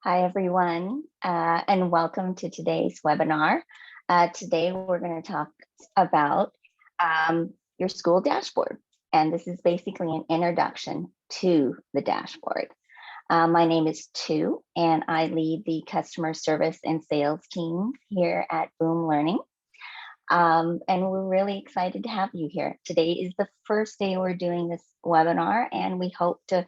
Hi, everyone, and welcome to today's webinar. Today, we're going to talk about your school dashboard, and this is basically an introduction to the dashboard. My name is Tu, and I lead the customer service and sales team here at Boom Learning. And we're really excited to have you here. Today is the first day we're doing this webinar, and we hope to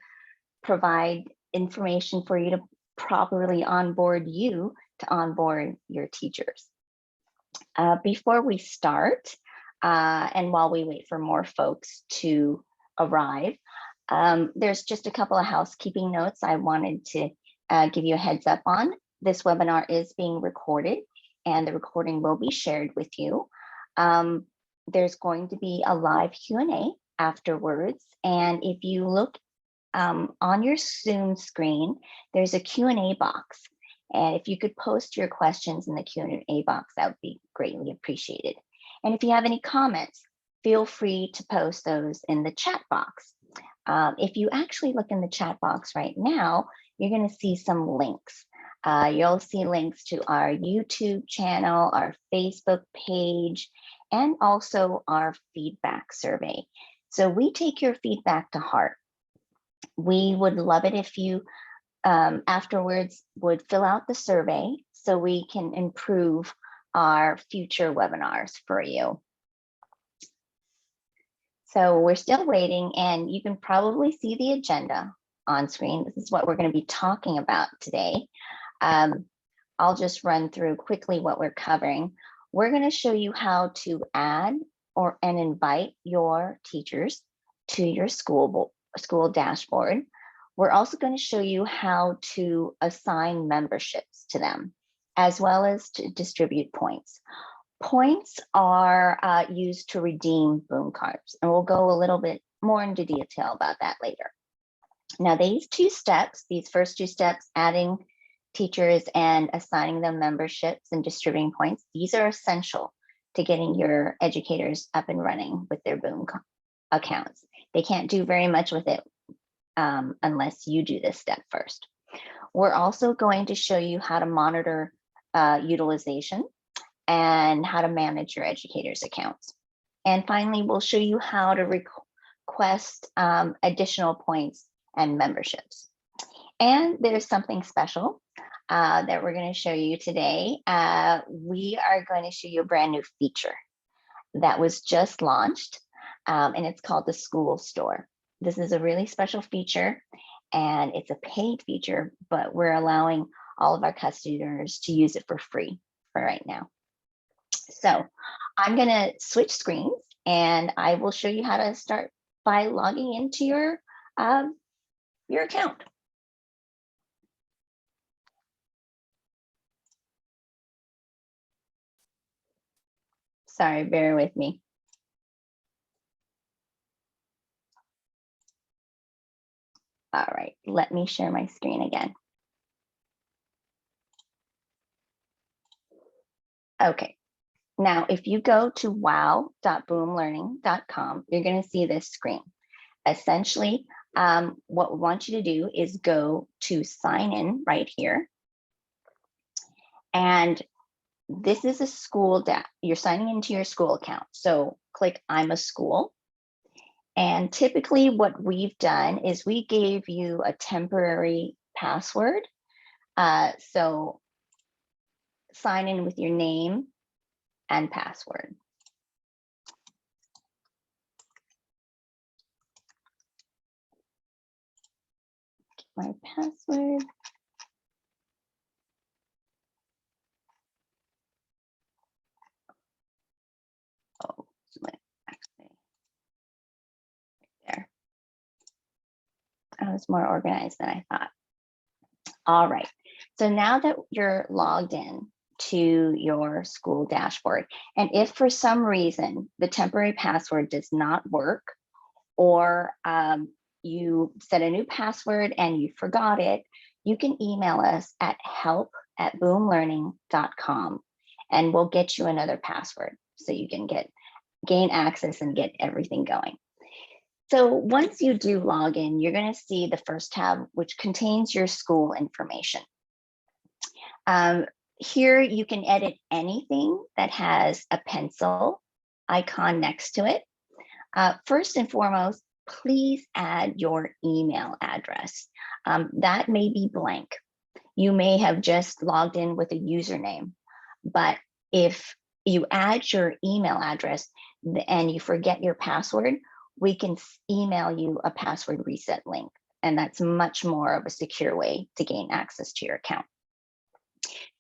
provide information for you to properly onboard you to onboard your teachers. Before we start, and while we wait for more folks to arrive, there's just a couple of housekeeping notes I wanted to give you a heads up on. This webinar is being recorded, and the recording will be shared with you. There's going to be a live Q&A afterwards, and if you look on your Zoom screen, there's a Q&A box. And if you could post your questions in the Q&A box, that would be greatly appreciated. And if you have any comments, feel free to post those in the chat box. If you actually look in the chat box right now, you're going to see some links. You'll see links to our YouTube channel, our Facebook page, and also our feedback survey. So we take your feedback to heart. We would love it if you afterwards would fill out the survey so we can improve our future webinars for you. So we're still waiting, and you can probably see the agenda on screen. This is what we're going to be talking about today. I'll just run through quickly what we're covering. We're going to show you how to add and invite your teachers to your school dashboard. We're also going to show you how to assign memberships to them, as well as to distribute points. Points are used to redeem Boom cards, and we'll go a little bit more into detail about that later. Now, these first two steps, adding teachers and assigning them memberships and distributing points, these are essential to getting your educators up and running with their Boom accounts. They can't do very much with it unless you do this step first. We're also going to show you how to monitor utilization and how to manage your educators' accounts. And finally, we'll show you how to request additional points and memberships. And there's something special that we're going to show you today. We are going to show you a brand new feature that was just launched, and it's called the School Store. This is a really special feature, and it's a paid feature, but we're allowing all of our customers to use it for free for right now. So I'm going to switch screens, and I will show you how to start by logging into your account. Sorry, bear with me. All right, let me share my screen again. Okay, now if you go to wow.boomlearning.com, you're going to see this screen. Essentially, what we want you to do is go to sign in right here. And this is a school you're signing into your school account. So click I'm a school. And typically what we've done is we gave you a temporary password. So sign in with your name and password. My password. Oh, actually, there. I was more organized than I thought. All right, so now that you're logged in to your school dashboard, and if for some reason the temporary password does not work, or you set a new password and you forgot it, you can email us at help@boomlearning.com, and we'll get you another password so you can gain access and get everything going. So once you do log in, you're going to see the first tab, which contains your school information. Here you can edit anything that has a pencil icon next to it. First and foremost, please add your email address. That may be blank. You may have just logged in with a username, but if you add your email address and you forget your password, we can email you a password reset link. And that's much more of a secure way to gain access to your account.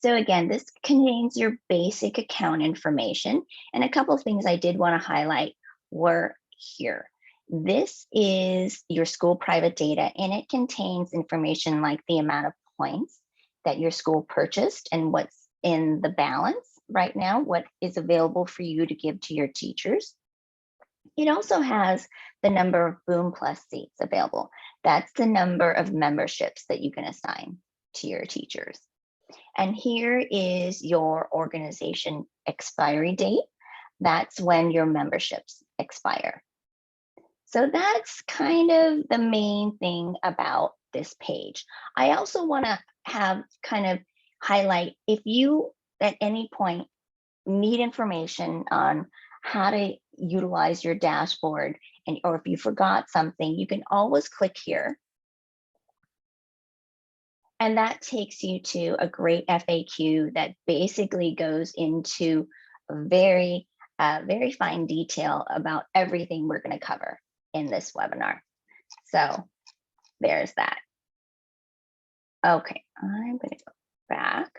So again, this contains your basic account information. And a couple of things I did want to highlight were here. This is your school private data, and it contains information like the amount of points that your school purchased and what's in the balance right now, what is available for you to give to your teachers. It also has the number of Boom Plus seats available. That's the number of memberships that you can assign to your teachers. And here is your organization expiry date. That's when your memberships expire. So that's kind of the main thing about this page. I also want to have kind of highlight, if you at any point need information on how to utilize your dashboard, and or if you forgot something, you can always click here. And that takes you to a great FAQ that basically goes into very fine detail about everything we're going to cover in this webinar. So there's that. Okay, I'm going to go back.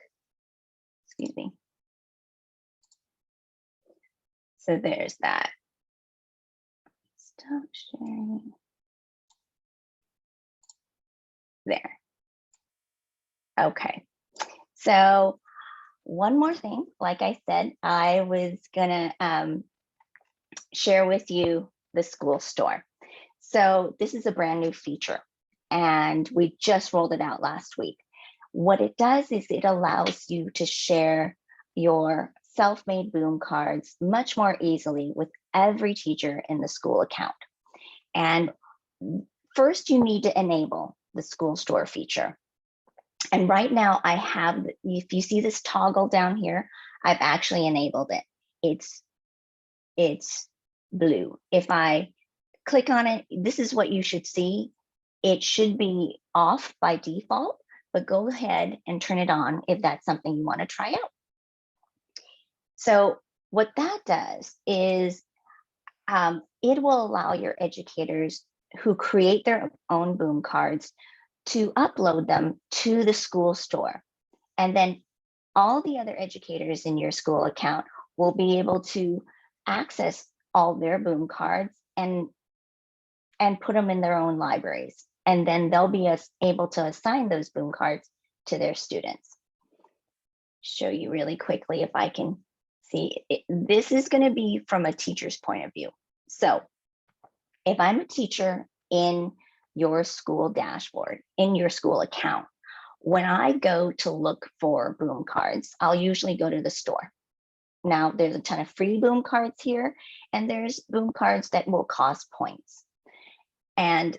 Excuse me. So there's that. Stop sharing. There. Okay, so one more thing, like I said, I was gonna share with you the school store. So this is a brand new feature and we just rolled it out last week. What it does is it allows you to share your self-made Boom cards much more easily with every teacher in the school account. And first you need to enable the school store feature. And right now I have, if you see this toggle down here, I've actually enabled it. It's blue. If I click on it, this is what you should see. It should be off by default, but go ahead and turn it on if that's something you want to try out. So what that does is it will allow your educators who create their own Boom cards to upload them to the school store. And then all the other educators in your school account will be able to access all their Boom cards and put them in their own libraries. And then they'll be able to assign those Boom cards to their students. Show you really quickly if I can see it. This is going to be from a teacher's point of view. So if I'm a teacher in your school dashboard, in your school account, when I go to look for Boom cards, I'll usually go to the store. Now there's a ton of free Boom cards here, and there's Boom cards that will cost points. And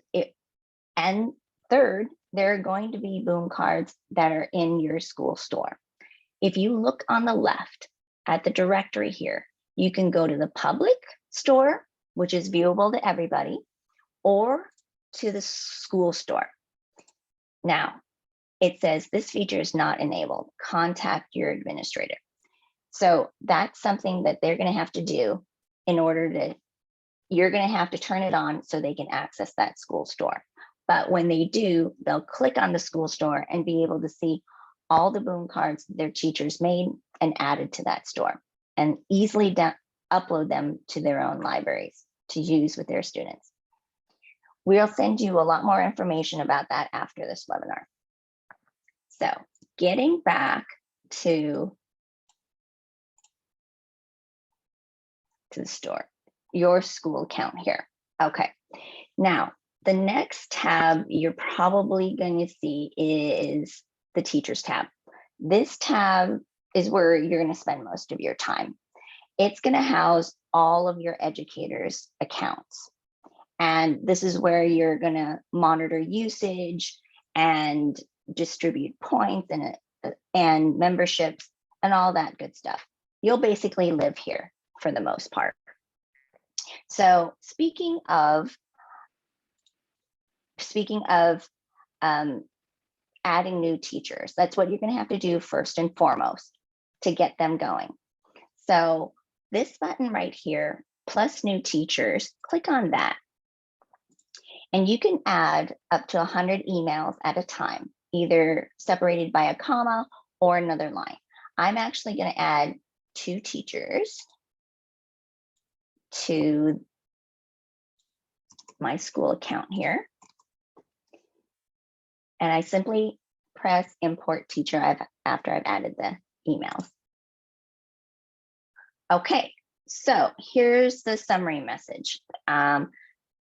third, there are going to be Boom cards that are in your school store. If you look on the left at the directory here, you can go to the public store, which is viewable to everybody, or to the school store. Now, it says this feature is not enabled. Contact your administrator. So that's something that they're going to have to do in order to, you're going to have to turn it on so they can access that school store. But when they do, they'll click on the school store and be able to see all the Boom cards their teachers made and added to that store and easily upload them to their own libraries to use with their students. We'll send you a lot more information about that after this webinar. So getting back to the store, your school account here. Okay, now the next tab you're probably going to see is the teachers tab. This tab is where you're going to spend most of your time. It's going to house all of your educators' accounts. And this is where you're going to monitor usage and distribute points and memberships and all that good stuff. You'll basically live here for the most part. So speaking of adding new teachers, that's what you're going to have to do first and foremost to get them going. So this button right here, plus new teachers, click on that. And you can add up to 100 emails at a time, either separated by a comma or another line. I'm actually going to add 2 teachers to my school account here. And I simply press import teacher after I've added the emails. Okay, so here's the summary message.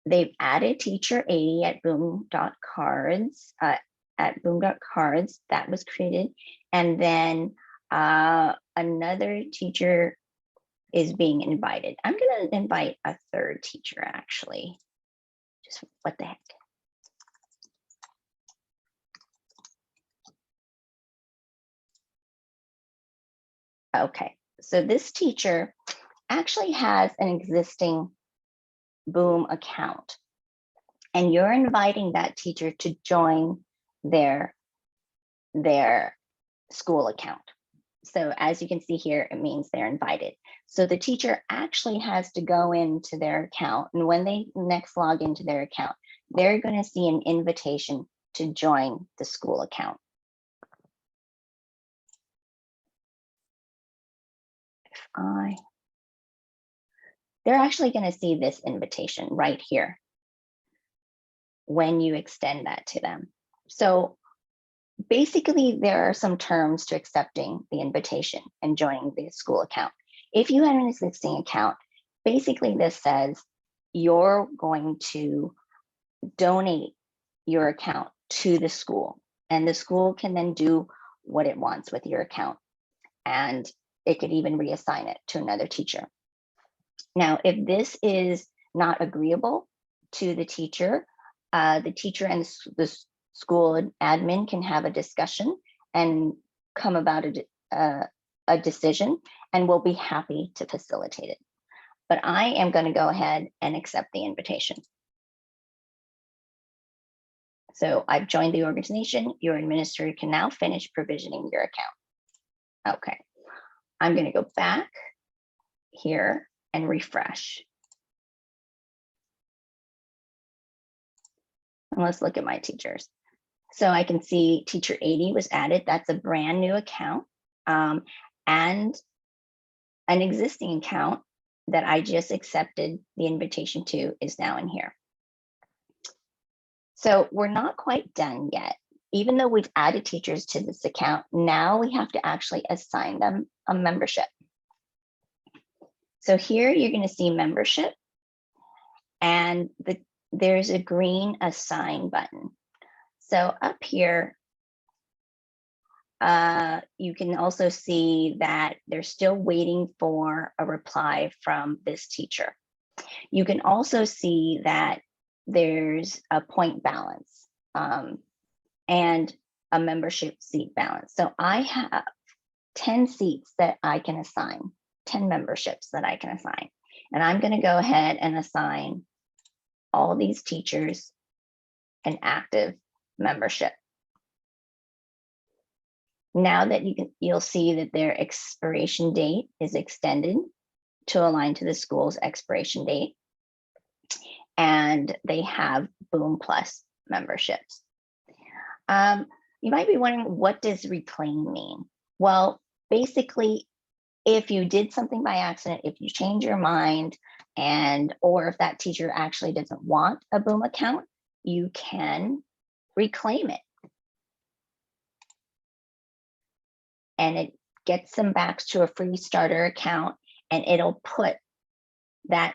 They've added teacher 80 at boom.cards, that was created. And then another teacher is being invited. I'm gonna invite a 3rd teacher actually. Just what the heck. Okay, so this teacher actually has an existing Boom account, and you're inviting that teacher to join their school account. So as you can see here, it means they're invited. So the teacher actually has to go into their account, and when they next log into their account, they're going to see an invitation to join the school account. They're actually going to see this invitation right here when you extend that to them. So basically, there are some terms to accepting the invitation and joining the school account. If you have an existing account, basically this says you're going to donate your account to the school, and the school can then do what it wants with your account, and it could even reassign it to another teacher. Now, if this is not agreeable to the teacher and the school admin can have a discussion and come about a decision, and we'll be happy to facilitate it. But I am going to go ahead and accept the invitation. So I've joined the organization. Your administrator can now finish provisioning your account. Okay, I'm going to go back here and refresh. And let's look at my teachers. So I can see teacher 80 was added. That's a brand new account. And an existing account that I just accepted the invitation to is now in here. So we're not quite done yet. Even though we've added teachers to this account, now we have to actually assign them a membership. So here you're going to see membership, and there's a green assign button. So up here, you can also see that they're still waiting for a reply from this teacher. You can also see that there's a point balance and a membership seat balance. So I have 10 seats that I can assign, 10 memberships that I can assign. And I'm going to go ahead and assign all these teachers an active membership. Now that you'll see that their expiration date is extended to align to the school's expiration date, and they have Boom Plus memberships. You might be wondering, what does reclaim mean? Well, basically, if you did something by accident, if you change your mind, or if that teacher actually doesn't want a Boom account, you can reclaim it. And it gets them back to a free starter account, and it'll put that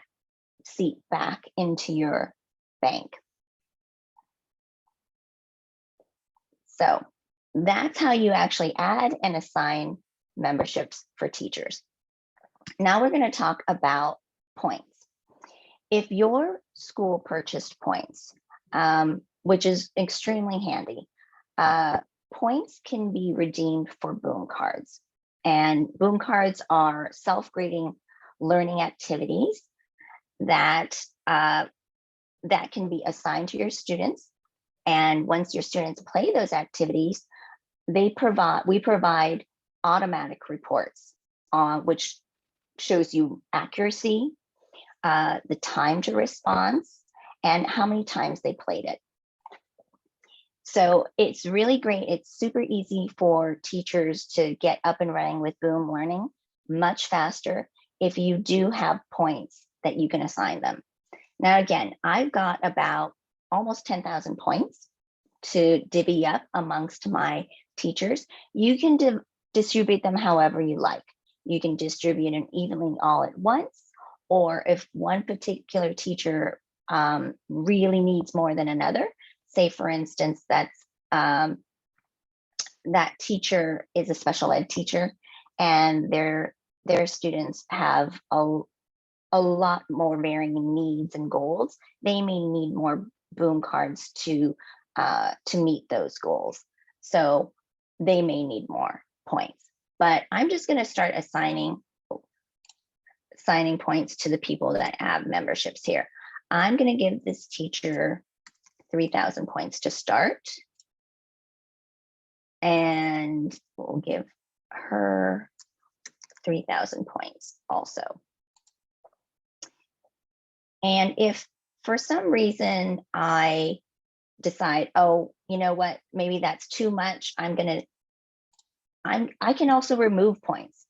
seat back into your bank. So that's how you actually add and assign memberships for teachers. Now we're going to talk about points. If your school purchased points, which is extremely handy, points can be redeemed for boom cards. And boom cards are self-grading learning activities that that can be assigned to your students. And once your students play those activities, we provide automatic reports which shows you accuracy, the time to response, and how many times they played it. So it's really great. It's super easy for teachers to get up and running with Boom Learning much faster if you do have points that you can assign them. Now, again, I've got about almost 10,000 points to divvy up amongst my teachers. You can distribute them however you like. You can distribute them evenly all at once, or if one particular teacher really needs more than another, say for instance, that teacher is a special ed teacher and their students have a lot more varying needs and goals, they may need more boom cards to meet those goals. So they may need more points. But I'm just going to start assigning points to the people that have memberships here. I'm going to give this teacher 3,000 points to start. And we'll give her 3,000 points also. And if for some reason I decide, oh, you know what, maybe that's too much, I can also remove points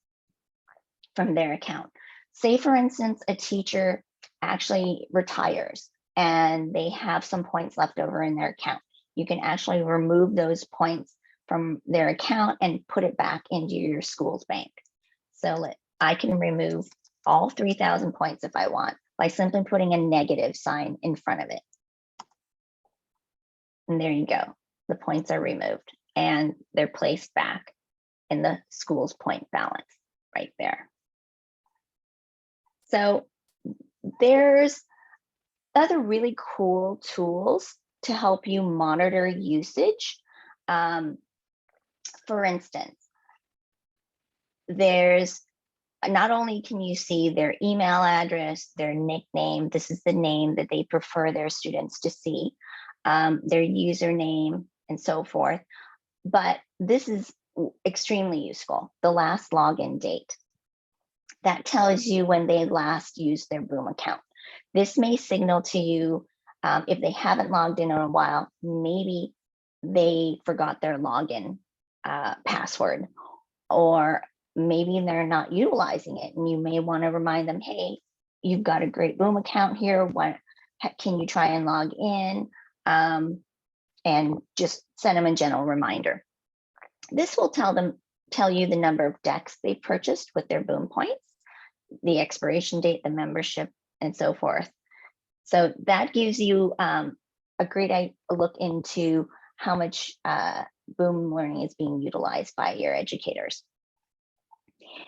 from their account. Say for instance, a teacher actually retires and they have some points left over in their account. You can actually remove those points from their account and put it back into your school's bank. So I can remove all 3,000 points if I want by simply putting a negative sign in front of it. And there you go. The points are removed and they're placed back in the school's point balance right there. So there's other really cool tools to help you monitor usage. For instance, there's not only can you see their email address, their nickname, this is the name that they prefer their students to see, their username and so forth, but this is extremely useful, the last login date. That tells you when they last used their Boom account. This may signal to you if they haven't logged in a while, maybe they forgot their login password, or maybe they're not utilizing it and you may want to remind them, hey, you've got a great Boom account here, can you try and log in, and just send them a gentle reminder. This will tell you the number of decks they purchased with their Boom points, the expiration date, the membership, and so forth. So that gives you a great look into how much Boom learning is being utilized by your educators.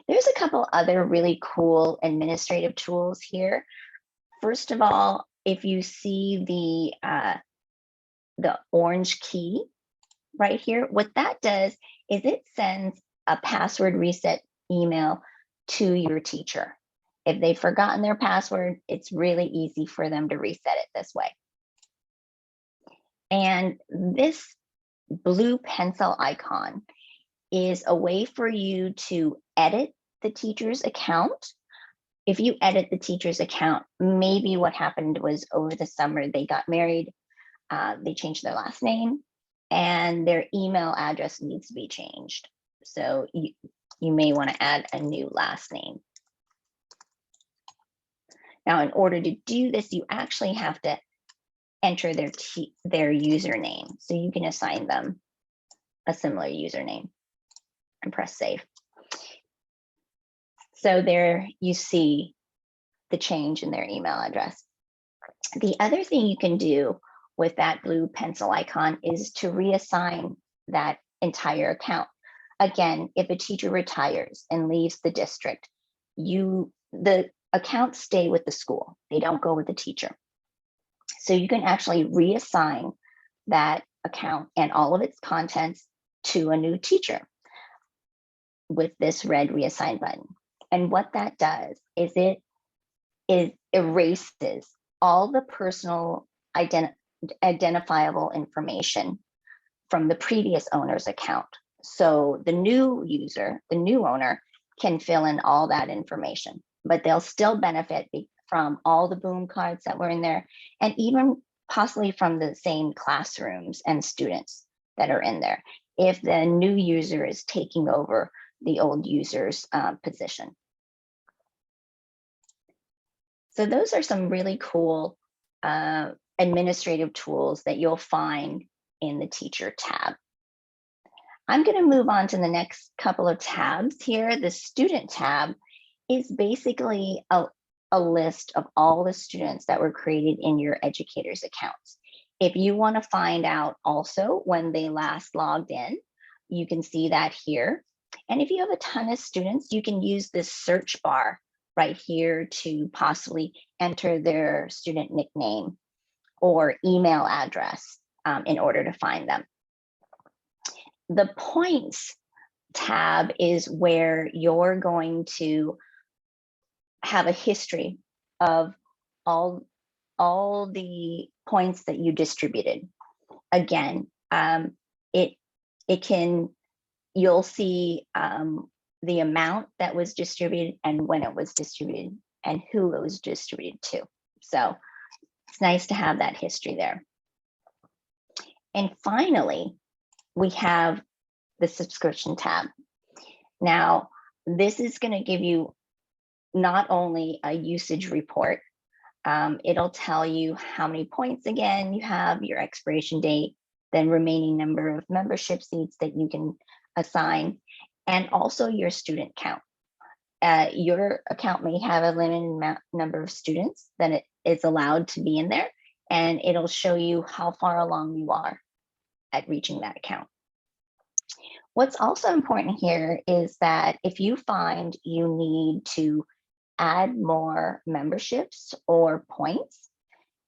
There's a couple other really cool administrative tools here. First of all, if you see the orange key right here, what that does is it sends a password reset email to your teacher. If they've forgotten their password, it's really easy for them to reset it this way. And this blue pencil icon is a way for you to edit the teacher's account. If you edit the teacher's account, maybe what happened was over the summer they got married, they changed their last name, and their email address needs to be changed. So you may want to add a new last name. Now, in order to do this, you actually have to enter their username. So you can assign them a similar username and press save. So there you see the change in their email address. The other thing you can do with that blue pencil icon is to reassign that entire account. Again, if a teacher retires and leaves the district, the accounts stay with the school. They don't go with the teacher. So you can actually reassign that account and all of its contents to a new teacher with this red reassign button. And what that does is it erases all the personal identifiable information from the previous owner's account. So the new user, the new owner, can fill in all that information, but they'll still benefit from all the boom cards that were in there, and even possibly from the same classrooms and students that are in there, if the new user is taking over the old user's position. So those are some really cool administrative tools that you'll find in the Teacher tab. I'm going to move on to the next couple of tabs here. The Student tab is basically a list of all the students that were created in your Educator's accounts. If you want to find out also when they last logged in, you can see that here. And if you have a ton of students, you can use this search bar right here to possibly enter their student nickname or email address in order to find them. The Points tab is where you're going to have a history of all the points that you distributed. Again, you'll see the amount that was distributed and when it was distributed and who it was distributed to. So it's nice to have that history there. And finally, we have the Subscription tab. Now, this is going to give you not only a usage report, it'll tell you how many points again you have, your expiration date, then remaining number of membership seats that you can assign, and also your student count. Your account may have a limited number of students that it is allowed to be in there, and it'll show you how far along you are at reaching that account. What's also important here is that if you find you need to add more memberships or points,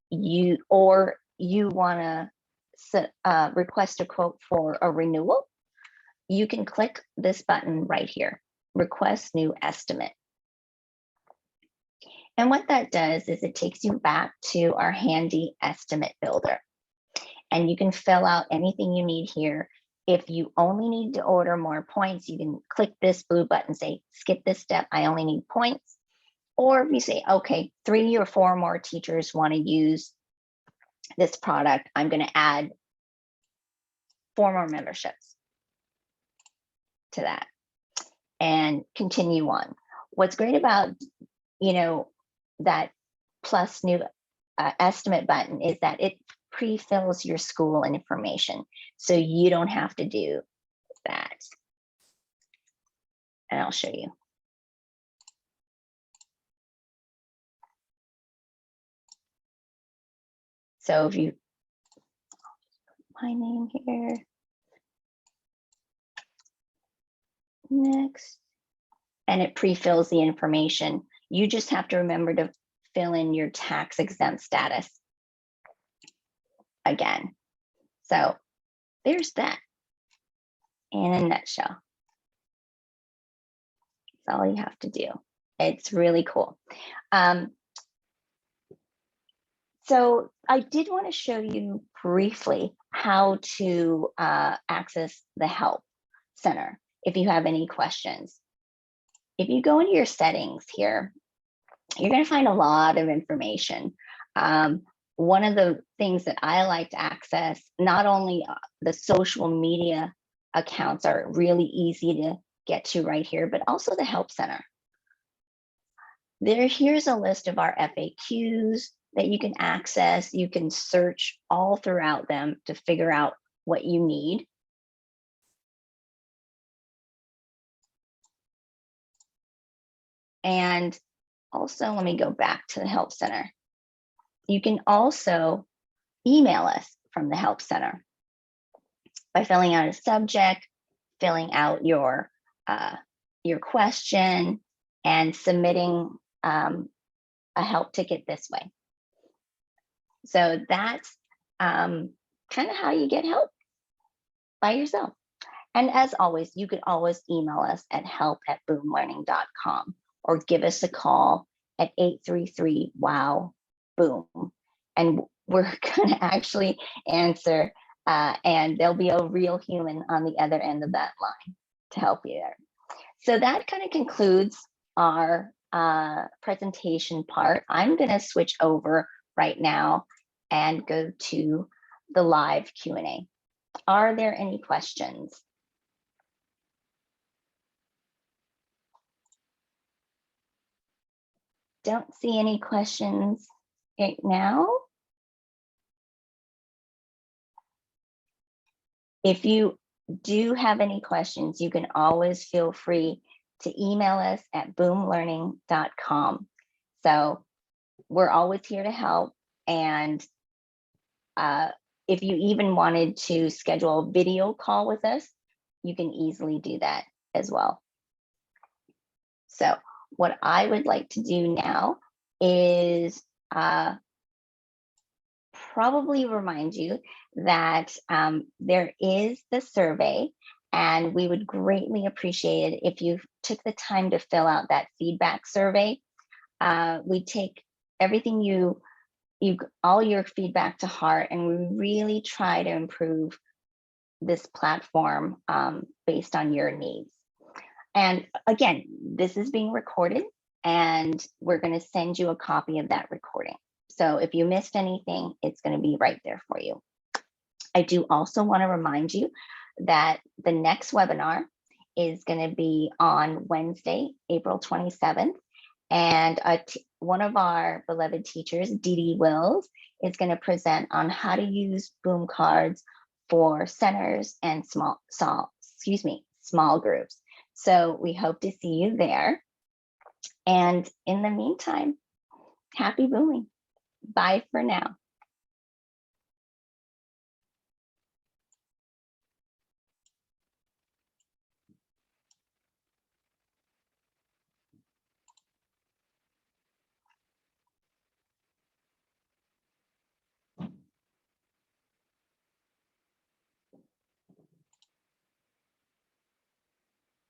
you want to request a quote for a renewal, you can click this button right here, Request New Estimate. And what that does is it takes you back to our handy estimate builder. And you can fill out anything you need here. If you only need to order more points, you can click this blue button, say, skip this step, I only need points. Or if you say, okay, 3 or 4 more teachers want to use this product, I'm going to add 4 more memberships to that and continue on. What's great about, that plus new estimate button is that it pre-fills your school information, so you don't have to do that. And I'll show you. So if you put my name here, next, and it pre-fills the information. You just have to remember to fill in your tax exempt status again. So there's that in a nutshell. That's all you have to do. It's really cool. So I did want to show you briefly how to access the Help Center if you have any questions. If you go into your settings here, you're going to find a lot of information. One of the things that I like to access, not only the social media accounts are really easy to get to right here, but also the Help Center. Here's a list of our FAQs that you can access. You can search all throughout them to figure out what you need. And also, let me go back to the Help Center. You can also email us from the Help Center by filling out a subject, filling out your question, and submitting a help ticket this way. So that's kind of how you get help by yourself. And as always, you could always email us at help@boomlearning.com or give us a call at 833-WOW-BOOM. And we're going to actually answer, and there'll be a real human on the other end of that line to help you there. So that kind of concludes our presentation part. I'm going to switch over right now and go to the live Q&A. Are there any questions? Don't see any questions right now. If you do have any questions, you can always feel free to email us at boomlearning.com. So we're always here to help. And if you even wanted to schedule a video call with us, you can easily do that as well. So what I would like to do now is probably remind you that there is the survey, and we would greatly appreciate it if you took the time to fill out that feedback survey. We take everything all your feedback to heart, and we really try to improve this platform based on your needs. And again, this is being recorded, and we're going to send you a copy of that recording. So if you missed anything, it's going to be right there for you. I do also want to remind you that the next webinar is going to be on Wednesday, April 27th. And one of our beloved teachers, Dee Dee Wills, is going to present on how to use boom cards for centers and small groups. So we hope to see you there. And in the meantime, happy booming. Bye for now.